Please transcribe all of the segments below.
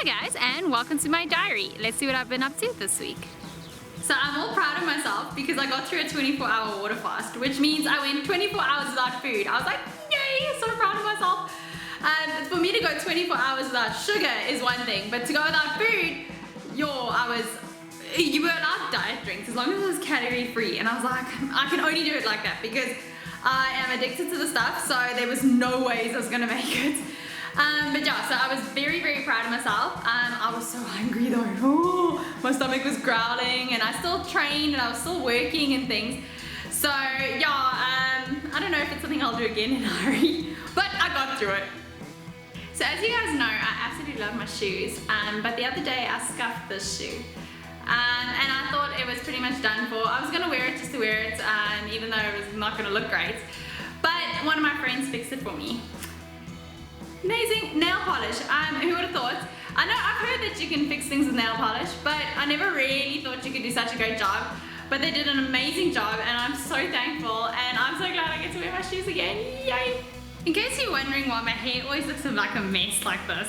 Hi guys, and welcome to my diary. Let's see what I've been up to this week. So I'm all proud of myself because I got through a 24-hour water fast, which means I went 24 hours without food. I was like, yay, so proud of myself. For me to go 24 hours without sugar is one thing, but to go without food, you were allowed diet drinks as long as it was calorie free, and I was like, I can only do it like that because I am addicted to the stuff, so there was no ways I was gonna make it. But yeah, so I was very, very proud of myself. I was so hungry though. Oh, my stomach was growling, and I still trained and I was still working and things. So yeah, I don't know if it's something I'll do again in a hurry, but I got through it. So as you guys know, I absolutely love my shoes, but the other day I scuffed this shoe. And I thought it was pretty much done for. I was gonna wear it just to wear it, even though it was not gonna look great. But one of my friends fixed it for me. Amazing nail polish. Who would have thought? I know I've heard that you can fix things with nail polish, but I never really thought you could do such a great job. But they did an amazing job, and I'm so thankful, and I'm so glad I get to wear my shoes again. Yay! In case you're wondering why my hair always looks like a mess like this,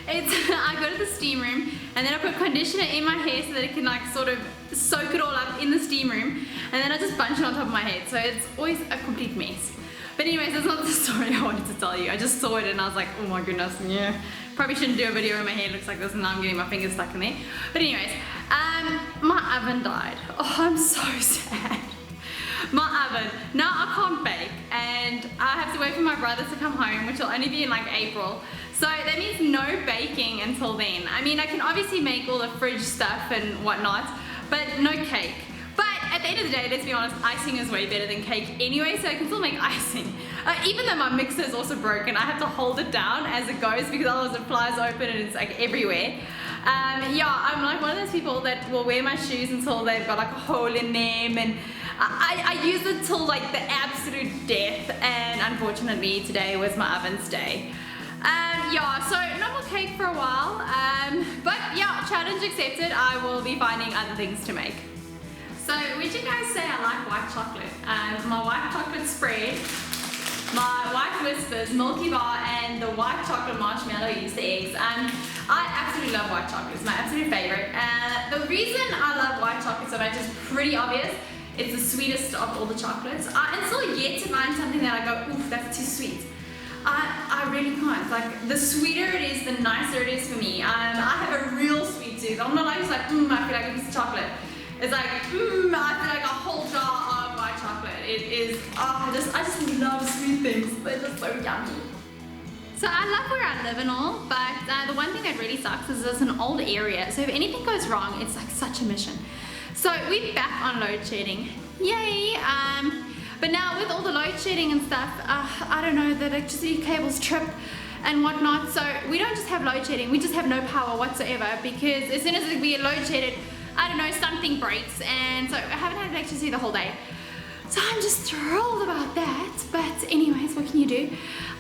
I go to the steam room and then I put conditioner in my hair so that it can like sort of soak it all up in the steam room, and then I just bunch it on top of my head, so it's always a complete mess. But anyways, that's not the story I wanted to tell you. I just saw it and I was like, oh my goodness, yeah. Probably shouldn't do a video where my hair looks like this and now I'm getting my fingers stuck in there. But anyways, my oven died. Oh, I'm so sad. My oven. Now I can't bake and I have to wait for my brother to come home, which will only be in like April. So that means no baking until then. I mean, I can obviously make all the fridge stuff and whatnot, but no cake. But at the end of the day, let's be honest, icing is way better than cake anyway, so I can still make icing. Even though my mixer is also broken, I have to hold it down as it goes because otherwise it flies open and it's like everywhere. Yeah, I'm like one of those people that will wear my shoes until they've got like a hole in them, and I use it till like the absolute death, and unfortunately today was my oven's day. Yeah, so no more cake for a while, but yeah, challenge accepted. I will be finding other things to make. So would you guys say I like white chocolate? My white chocolate spread, my white whispers, Milky Bar, and the white chocolate marshmallow Easter eggs. I absolutely love white chocolate. It's my absolute favorite. The reason I love white chocolate so much is pretty obvious. It's the sweetest of all the chocolates. I'm still yet to find something that I go, oof, that's too sweet. I really can't. Like, the sweeter it is, the nicer it is for me. I have a real sweet tooth. I'm not like just like, I feel like a piece of chocolate. It's like, I feel like a whole jar of white chocolate. It is, I just love sweet things. They're just so yummy. So I love where I live and all, but the one thing that really sucks is it's an old area. So if anything goes wrong, it's like such a mission. So we're back on load shedding. Yay! But now with all the load shedding and stuff, I don't know, the electricity cables trip and whatnot. So we don't just have load shedding, we just have no power whatsoever, because as soon as we get load shedded, I don't know, something breaks, and so I haven't had electricity the whole day. So I'm just thrilled about that, but anyways, what can you do?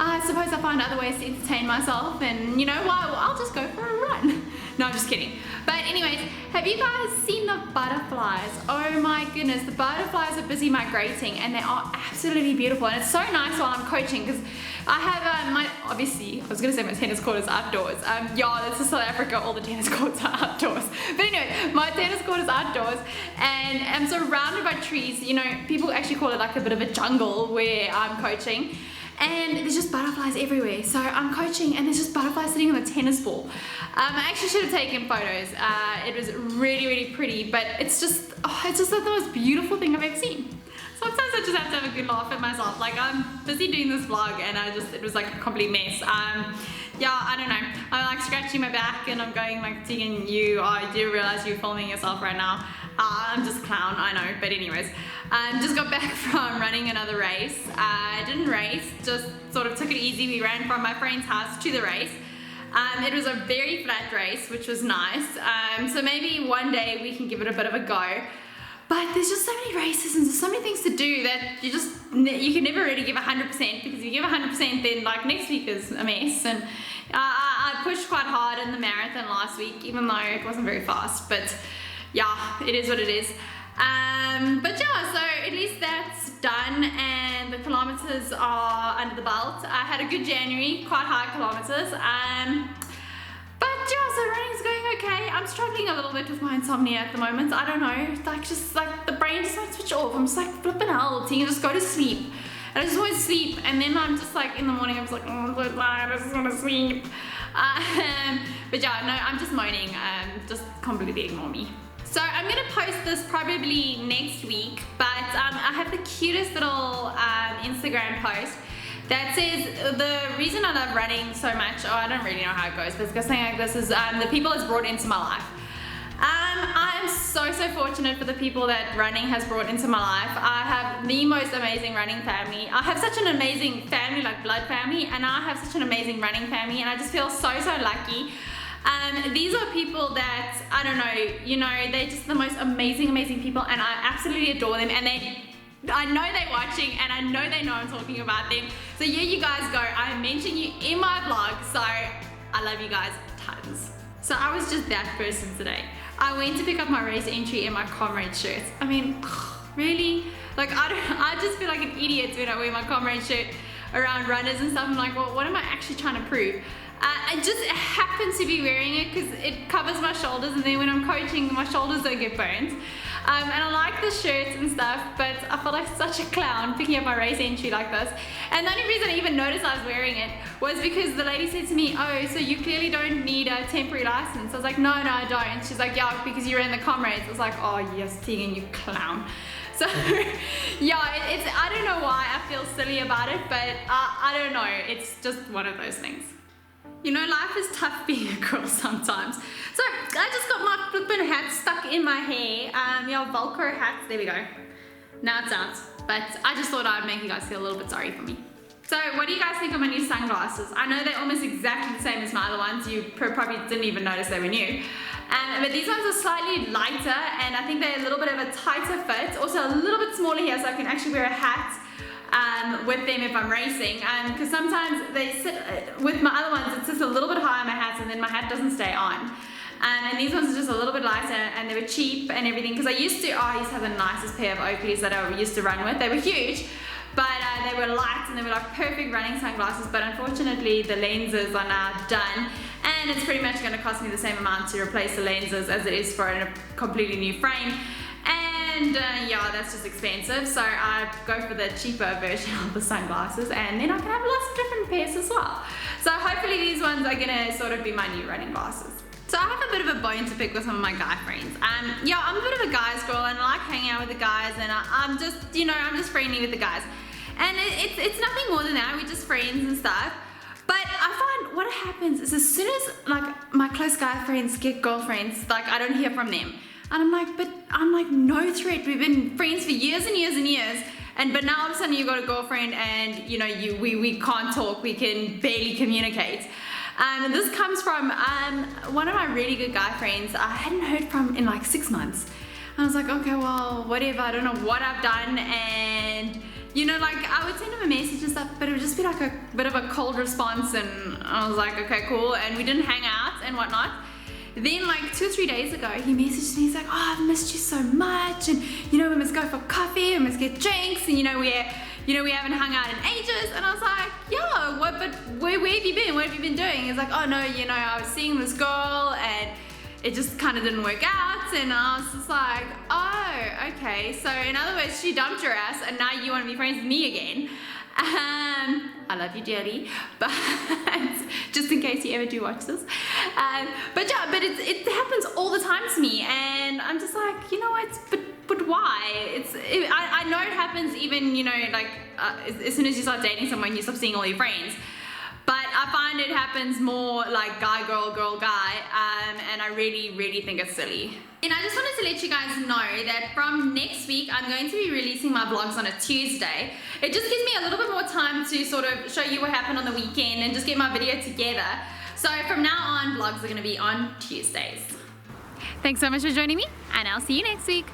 I suppose I find other ways to entertain myself, and you know what, well, I'll just go for a run. No, I'm just kidding. But anyways, have you guys seen the butterflies? Oh my goodness, the butterflies are busy migrating, and they are absolutely beautiful, and it's so nice while I'm coaching, because I have obviously, I was going to say my tennis court is outdoors. Yeah, this is South Africa, all the tennis courts are outdoors. But anyway, my tennis court is outdoors, and I'm surrounded by trees. You know, people actually call it like a bit of a jungle where I'm coaching. And there's just butterflies everywhere. So I'm coaching and there's just butterflies sitting on the tennis ball. I actually should have taken photos. It was really, really pretty, but it's just the most beautiful thing I've ever seen. Sometimes I just have to have a good laugh at myself. Like, I'm busy doing this vlog and it was like a complete mess. Yeah, I don't know. I'm like scratching my back and I'm going like, Tegan, I do realize you're filming yourself right now. I'm just a clown, I know, but anyways. Just got back from running another race. I didn't race, just sort of took it easy. We ran from my friend's house to the race. It was a very flat race, which was nice. So maybe one day we can give it a bit of a go. But there's just so many races and there's so many things to do that you can never really give 100%, because if you give 100% then like next week is a mess. And I pushed quite hard in the marathon last week, even though it wasn't very fast, but yeah, it is what it is. But yeah, so at least that's done and the kilometers are under the belt. I had a good January, quite high kilometers. But yeah, so I'm struggling a little bit with my insomnia at the moment. I don't know, like just like the brain just won't switch off. I'm just like flipping out, you just go to sleep. And I just want to sleep, and then I'm just like in the morning I'm just like, oh, I'm so tired, I just want to sleep. But yeah, no, I'm just moaning, just completely ignore me. So I'm gonna post this probably next week, but I have the cutest little Instagram post that says the reason I love running so much, I don't really know how it goes, but it's got something like this, is the people it's brought into my life. I'm so fortunate for the people that running has brought into my life. I have the most amazing running family. I have such an amazing family, like blood family, and I have such an amazing running family, and I just feel so lucky. These are people that, I don't know, you know, they're just the most amazing people, and I absolutely adore them, and I know they're watching, and I know they know I'm talking about them. So here you guys go, I mention you in my vlog, so I love you guys tons. So I was just that person today. I went to pick up my race entry and my comrade shirt. I mean, really? Like, I just feel like an idiot when I wear my comrade shirt around runners and stuff. I'm like, well, what am I actually trying to prove? I just happen to be wearing it because it covers my shoulders, and then when I'm coaching, my shoulders don't get burnt. And I like the shirts and stuff, but I felt like such a clown picking up my race entry like this. And the only reason I even noticed I was wearing it was because the lady said to me, oh, so you clearly don't need a temporary license. I was like, no, I don't. She's like, yeah, because you're in the comrades. I was like, oh yes, Tegan, you clown. So yeah, I don't know why I feel silly about it, but I don't know. It's just one of those things. You know, life is tough being a girl sometimes. So I just got my flippin' hat stuck in my hair. Yeah, Velcro hats, there we go. Now it's out. But I just thought I'd make you guys feel a little bit sorry for me. So what do you guys think of my new sunglasses? I know they're almost exactly the same as my other ones. You probably didn't even notice they were new. But these ones are slightly lighter, and I think they're a little bit of a tighter fit. Also a little bit smaller here, so I can actually wear a hat with them if I'm racing, because sometimes they sit, with my other ones, it sits a little bit higher on my hat, and then my hat doesn't stay on. And these ones are just a little bit lighter, and they were cheap and everything, because I used to have the nicest pair of Oakleys that I used to run with. They were huge, but they were light, and they were like perfect running sunglasses, but unfortunately the lenses are now done, and it's pretty much going to cost me the same amount to replace the lenses as it is for a completely new frame. And yeah, that's just expensive, so I go for the cheaper version of the sunglasses, and then I can have lots of different pairs as well. So hopefully these ones are gonna sort of be my new running glasses. So I have a bit of a bone to pick with some of my guy friends. Yeah, I'm a bit of a guy's girl, and I like hanging out with the guys, and I'm just, you know, I'm just friendly with the guys. And it's nothing more than that, we're just friends and stuff. But I find what happens is, as soon as like my close guy friends get girlfriends, like I don't hear from them. And I'm like, no threat. We've been friends for years and years and years, but now all of a sudden you got a girlfriend, and you know we can't talk. We can barely communicate. And this comes from one of my really good guy friends. I hadn't heard from in like 6 months. I was like, okay, well, whatever. I don't know what I've done, and you know, like I would send him a message and stuff, but it would just be like a bit of a cold response, and I was like, okay, cool. And we didn't hang out and whatnot. Then like 2 or 3 days ago, he messaged me, he's like, oh, I've missed you so much, and you know, we must go for coffee, we must get drinks, and you know, we haven't hung out in ages. And I was like, yeah, what, but where have you been? What have you been doing? He's like, oh no, you know, I was seeing this girl, and it just kind of didn't work out. And I was just like, oh, okay. So in other words, she dumped your ass, and now you want to be friends with me again. I love you dearly, but just in case you ever do watch this. But yeah, but it happens all the time to me, and I'm just like, you know what, but why? I know it happens even, you know, like as soon as you start dating someone, you stop seeing all your friends. But I find it happens more like guy, girl, girl, guy, and I really think it's silly. And I just wanted to let you guys know that from next week, I'm going to be releasing my vlogs on a Tuesday. It just gives me a little bit more time to sort of show you what happened on the weekend and just get my video together. So from now on, vlogs are going to be on Tuesdays. Thanks so much for joining me, and I'll see you next week.